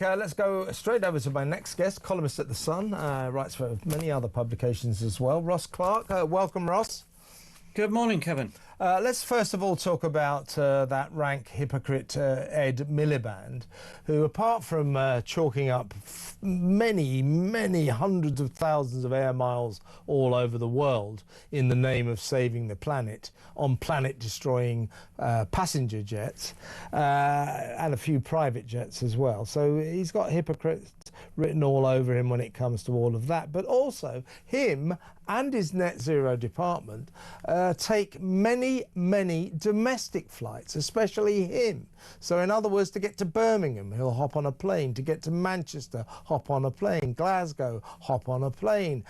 Let's go straight over to my next guest, columnist at The Sun, writes for many other publications as well, Ross Clark. Welcome, Ross. Good morning, Kevin. Let's first of all talk about that rank hypocrite, Ed Miliband, who, apart from chalking up many hundreds of thousands of air miles all over the world in the name of saving the planet on planet-destroying passenger jets and a few private jets as well. So he's got hypocrite written all over him when it comes to all of that. But also, him and his net zero department take many domestic flights, especially him. So in other words, to get to Birmingham, he'll hop on a plane. To get to Manchester, hop on a plane. Glasgow, hop on a plane.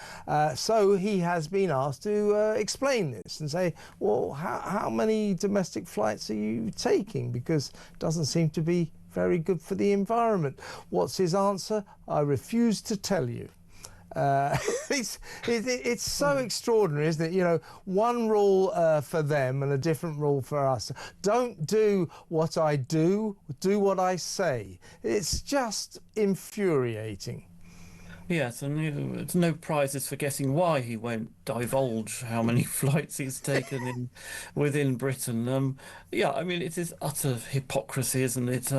So he has been asked to explain this and say, well, how many domestic flights are you taking? Because it doesn't seem to be very good for the environment. What's his answer? I refuse to tell you. It's so extraordinary, isn't it? You know, one rule for them and a different rule for us. Don't do what I do what I say. It's just infuriating. Yes, and it's no prizes for guessing why he won't divulge how many flights he's taken within Britain. Yeah, I mean, it is utter hypocrisy, isn't it?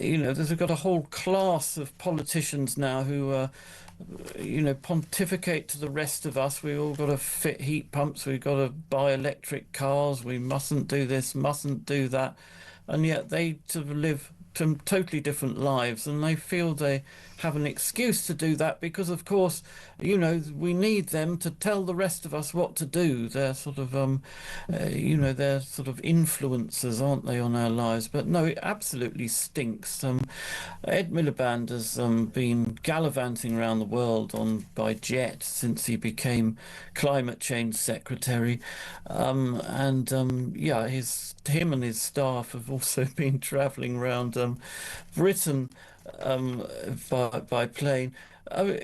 You know, we've got a whole class of politicians now who you know, pontificate to the rest of us. We all got to fit heat pumps. We've got to buy electric cars. We mustn't do this, mustn't do that. And yet they sort of live totally different lives, and they feel they have an excuse to do that because, of course, you know, we need them to tell the rest of us what to do. They're sort of, you know, they're sort of influencers, aren't they, on our lives? But no, it absolutely stinks. Ed Miliband has been gallivanting around the world by jet since he became climate change secretary, yeah, him and his staff have also been travelling around Britain by plane.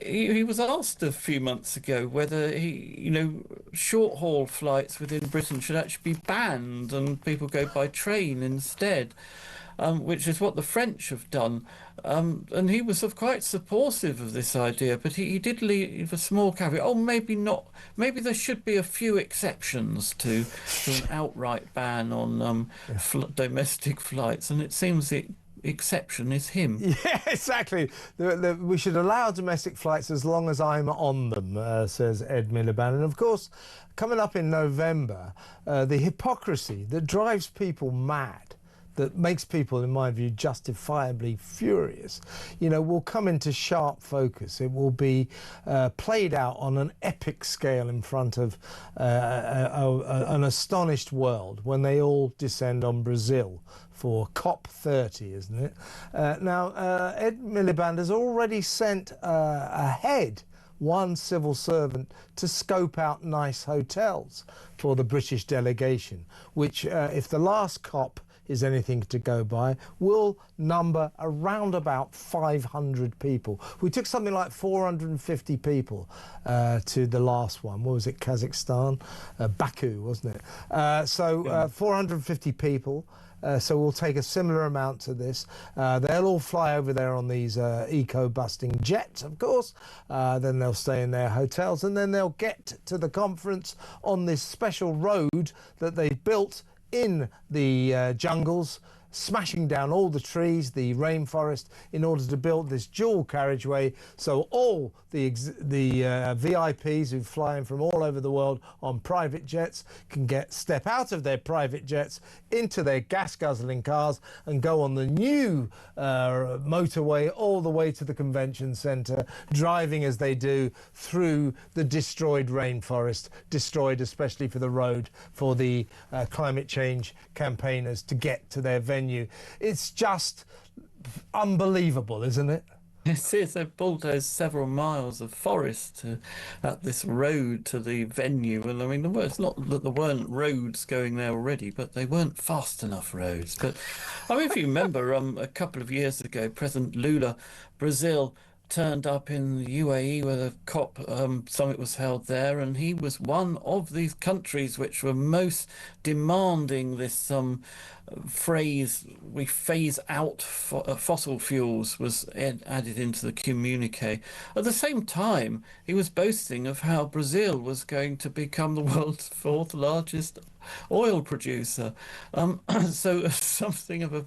He was asked a few months ago whether you know, short haul flights within Britain should actually be banned and people go by train instead, which is what the French have done. And he was quite supportive of this idea, but he did leave a small caveat. Oh, maybe not. Maybe there should be a few exceptions to an outright ban on domestic flights, and it seems the exception is him. Yeah, exactly. We should allow domestic flights as long as I'm on them, says Ed Miliband. And of course, coming up in November, the hypocrisy that drives people mad, that makes people, in my view, justifiably furious, you know, will come into sharp focus. It will be played out on an epic scale in front of an astonished world when they all descend on Brazil for COP30, isn't it? Now, Ed Miliband has already sent ahead one civil servant to scope out nice hotels for the British delegation, which, if the last COP is anything to go by, will number around about 500 people. We took something like 450 people to the last one. What was it, Kazakhstan? Baku, wasn't it? 450 people. So we'll take a similar amount to this. They'll all fly over there on these eco-busting jets, of course. Then they'll stay in their hotels, and then they'll get to the conference on this special road that they've built in the jungles, smashing down all the trees, the rainforest, in order to build this dual carriageway, so all the VIPs who fly in from all over the world on private jets can step out of their private jets into their gas-guzzling cars and go on the new motorway all the way to the convention centre, driving as they do through the destroyed rainforest, destroyed especially for the road for the climate change campaigners to get to their venue. It's just unbelievable, isn't it? It is. They've bulldozed several miles of forest at this road to the venue. And I mean, it's not that there weren't roads going there already, but they weren't fast enough roads. But I mean, if you remember, a couple of years ago, President Lula, Brazil, turned up in the UAE where the COP summit was held there, and he was one of these countries which were most demanding this phrase, we phase out fossil fuels, was added into the communique. At the same time, he was boasting of how Brazil was going to become the world's fourth largest oil producer. So something of a,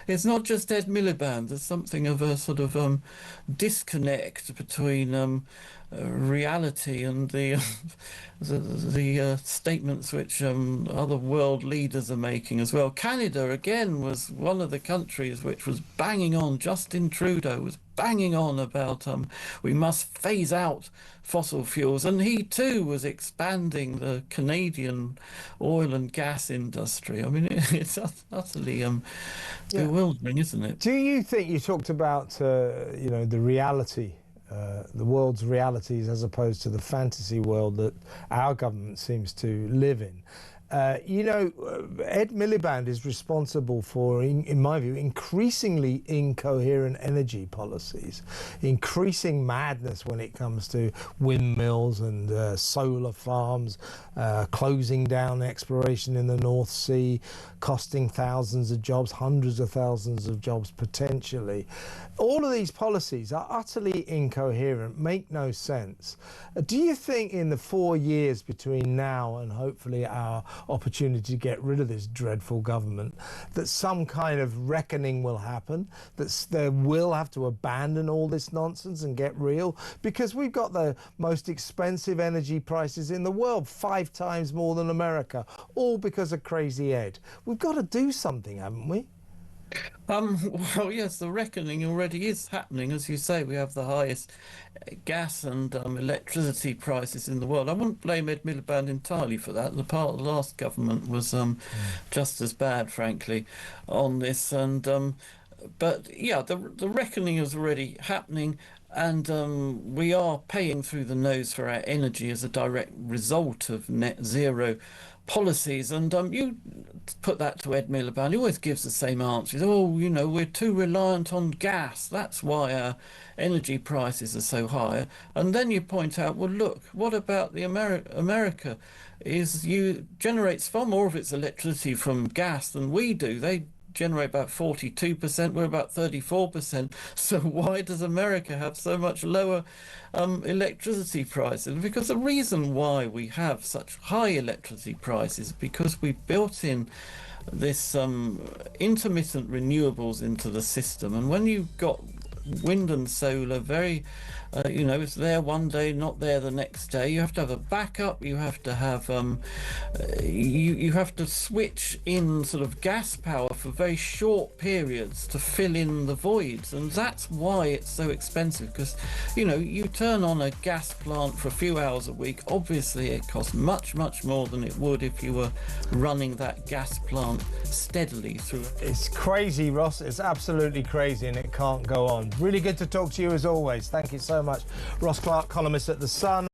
it's not just Ed Miliband, there's something of a sort of disconnect between reality and the statements which other world leaders are making as well. Canada again was one of the countries which was banging on. Justin Trudeau was banging on about we must phase out fossil fuels, and he too was expanding the Canadian oil and gas industry. I mean, it's utterly bewildering, isn't it? Do you think, you talked about you know, the reality, the world's realities as opposed to the fantasy world that our government seems to live in? You know, Ed Miliband is responsible for, in my view, increasingly incoherent energy policies, increasing madness when it comes to windmills and solar farms, closing down exploration in the North Sea, costing thousands of jobs, hundreds of thousands of jobs potentially. All of these policies are utterly incoherent, make no sense. Do you think in the 4 years between now and hopefully our opportunity to get rid of this dreadful government, that some kind of reckoning will happen, that they will have to abandon all this nonsense and get real? Because we've got the most expensive energy prices in the world, 5 times more than America, all because of crazy Ed. We've got to do something, haven't we? Well, yes, the reckoning already is happening. As you say, we have the highest gas and electricity prices in the world. I wouldn't blame Ed Miliband entirely for that. The part of the last government was just as bad, frankly, on this. And but yeah, the reckoning is already happening, and we are paying through the nose for our energy as a direct result of net zero policies. And you put that to Ed Miliband, he always gives the same answers. Oh, you know, we're too reliant on gas, that's why our energy prices are so high. And then you point out, well, look, what about the America is generates far more of its electricity from gas than we do. They generate about 42%, we're about 34%. So why does America have so much lower electricity prices? Because the reason why we have such high electricity prices is because we built in this intermittent renewables into the system. And when you've got wind and solar, very you know, it's there one day, not there the next day. You have to have a backup. You have to have you have to switch in sort of gas power for very short periods to fill in the voids, and that's why it's so expensive. Because, you know, you turn on a gas plant for a few hours a week. Obviously, it costs much more than it would if you were running that gas plant steadily through. It's crazy, Ross. It's absolutely crazy, and it can't go on. Really good to talk to you as always. Thank you so much. Ross Clark, columnist at The Sun.